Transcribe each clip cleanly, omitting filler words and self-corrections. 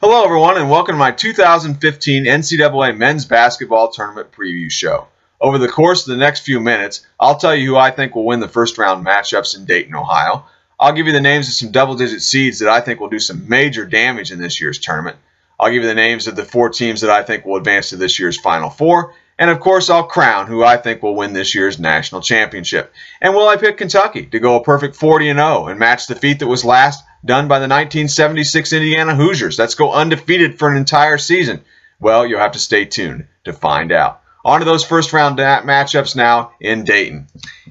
Hello, everyone, and welcome to my 2015 NCAA Men's Basketball Tournament Preview Show. Over the course of the next few minutes, I'll tell you who I think will win the first-round matchups in Dayton, Ohio. I'll give you the names of some double-digit seeds that I think will do some major damage in this year's tournament. I'll give you the names of the 4 teams that I think will advance to this year's Final Four. And, of course, I'll crown who I think will win this year's national championship. And will I pick Kentucky to go a perfect 40-0 and match the feat that was last done by the 1976 Indiana Hoosiers? Let's go undefeated for an entire season. Well, you'll have to stay tuned to find out. On to those first-round matchups now in Dayton.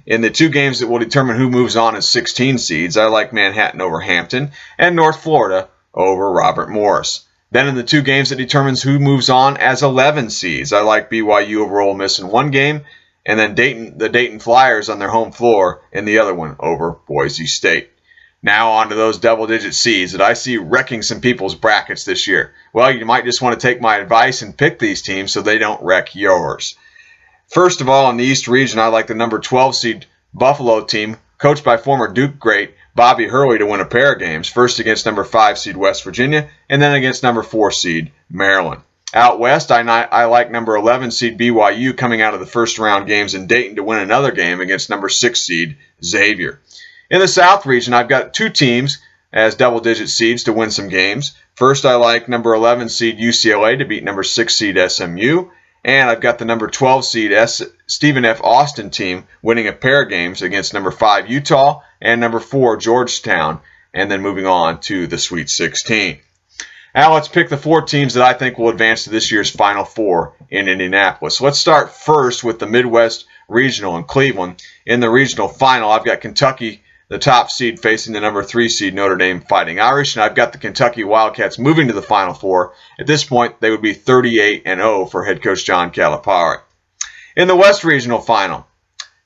In the 2 games that will determine who moves on as 16 seeds, I like Manhattan over Hampton and North Florida over Robert Morris. Then in the 2 games that determines who moves on as 11 seeds, I like BYU over Ole Miss in one game, and then the Dayton Flyers on their home floor in the other one over Boise State. Now on to those double-digit seeds that I see wrecking some people's brackets this year. Well, you might just want to take my advice and pick these teams so they don't wreck yours. First of all, in the East region, I like the number 12 seed Buffalo team, coached by former Duke great Bobby Hurley, to win a pair of games, first against number 5 seed West Virginia and then against number 4 seed Maryland. Out west, I like number 11 seed BYU coming out of the first round games in Dayton to win another game against number 6 seed Xavier. In the South region, I've got 2 teams as double-digit seeds to win some games. First, I like number 11 seed UCLA to beat number 6 seed SMU. And I've got the number 12 seed Stephen F. Austin team winning a pair of games against number 5 Utah and number 4 Georgetown, and then moving on to the Sweet 16. Now let's pick the 4 teams that I think will advance to this year's Final Four in Indianapolis. Let's start first with the Midwest Regional in Cleveland. In the regional final, I've got Kentucky, the top seed, facing the number 3 seed Notre Dame Fighting Irish, and I've got the Kentucky Wildcats moving to the Final Four. At this point, they would be 38-0 for head coach John Calipari. In the West Regional final,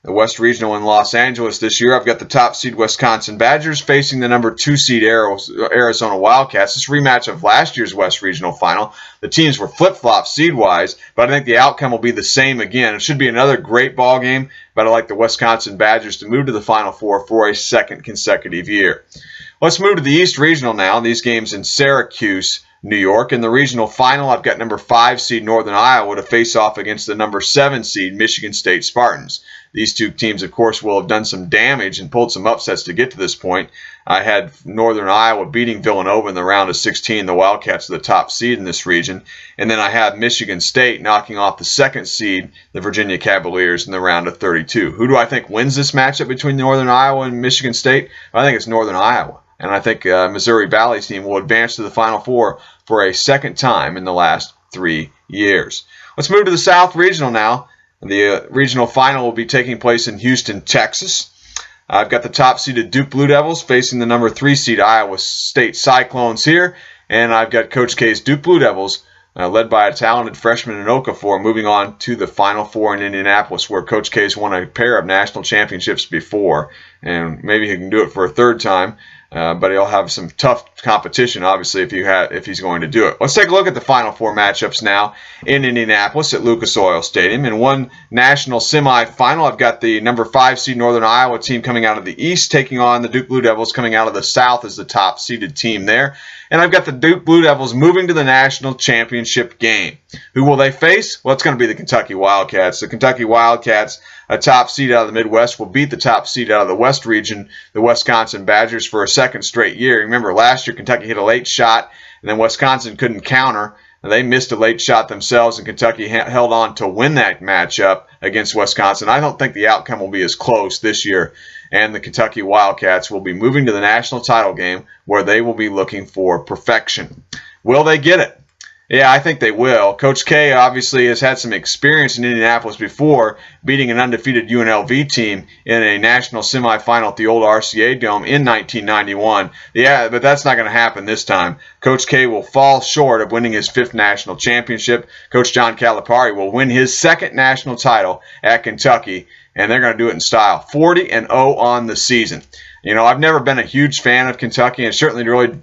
the West Regional in Los Angeles this year, I've got the top seed Wisconsin Badgers facing the number 2 seed Arizona Wildcats. This rematch of last year's West Regional final. The teams were flip-flopped seed-wise, but I think the outcome will be the same again. It should be another great ball game, but I like the Wisconsin Badgers to move to the Final Four for a second consecutive year. Let's move to the East Regional now. These games in Syracuse, New York. In the regional final, I've got number 5 seed Northern Iowa to face off against the number 7 seed Michigan State Spartans. These 2 teams, of course, will have done some damage and pulled some upsets to get to this point. I had Northern Iowa beating Villanova in the round of 16. The Wildcats are the top seed in this region. And then I had Michigan State knocking off the 2nd seed, the Virginia Cavaliers, in the round of 32. Who do I think wins this matchup between Northern Iowa and Michigan State? I think it's Northern Iowa. And I think Missouri Valley's team will advance to the Final Four for a second time in the last 3 years. Let's move to the South Regional now. The regional final will be taking place in Houston, Texas. I've got the top-seeded Duke Blue Devils facing the number 3 seed Iowa State Cyclones here. And I've got Coach K's Duke Blue Devils, led by a talented freshman in Okafor, moving on to the Final Four in Indianapolis, where Coach K's won a pair of national championships before. And maybe he can do it for a 3rd time. But he'll have some tough competition, obviously, if he's going to do it. Let's take a look at the Final Four matchups now in Indianapolis at Lucas Oil Stadium. In one national semifinal, I've got the number 5 seed Northern Iowa team coming out of the East, taking on the Duke Blue Devils coming out of the South as the top-seeded team there. And I've got the Duke Blue Devils moving to the national championship game. Who will they face? Well, it's going to be the Kentucky Wildcats. The Kentucky Wildcats, a top seed out of the Midwest, will beat the top seed out of the West region, the Wisconsin Badgers, for a second straight year. Remember, last year Kentucky hit a late shot, and then Wisconsin couldn't counter. And they missed a late shot themselves, and Kentucky held on to win that matchup against Wisconsin. I don't think the outcome will be as close this year, and the Kentucky Wildcats will be moving to the national title game where they will be looking for perfection. Will they get it? Yeah, I think they will. Coach K obviously has had some experience in Indianapolis before, beating an undefeated UNLV team in a national semifinal at the old RCA Dome in 1991. Yeah, but that's not going to happen this time. Coach K will fall short of winning his 5th national championship. Coach John Calipari will win his 2nd national title at Kentucky, and they're going to do it in style. 40-0 on the season. You know, I've never been a huge fan of Kentucky, and certainly really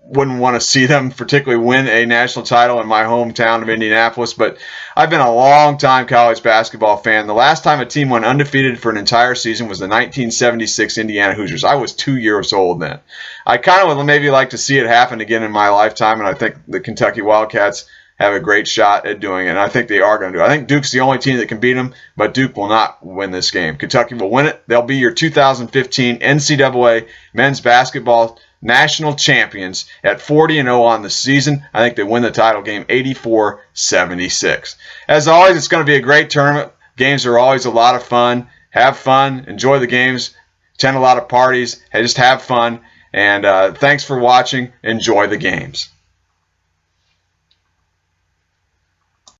wouldn't want to see them particularly win a national title in my hometown of Indianapolis, but I've been a long-time college basketball fan. The last time a team went undefeated for an entire season was the 1976 Indiana Hoosiers. I was 2 years old then. I kind of would maybe like to see it happen again in my lifetime, and I think the Kentucky Wildcats have a great shot at doing it, and I think they are going to do it. I think Duke's the only team that can beat them, but Duke will not win this game. Kentucky will win it. They'll be your 2015 NCAA men's basketball national champions at 40-0 on the season. I think they win the title game 84-76. As always, it's going to be a great tournament. Games are always a lot of fun. Have fun. Enjoy the games. Attend a lot of parties. Just have fun. And thanks for watching. Enjoy the games.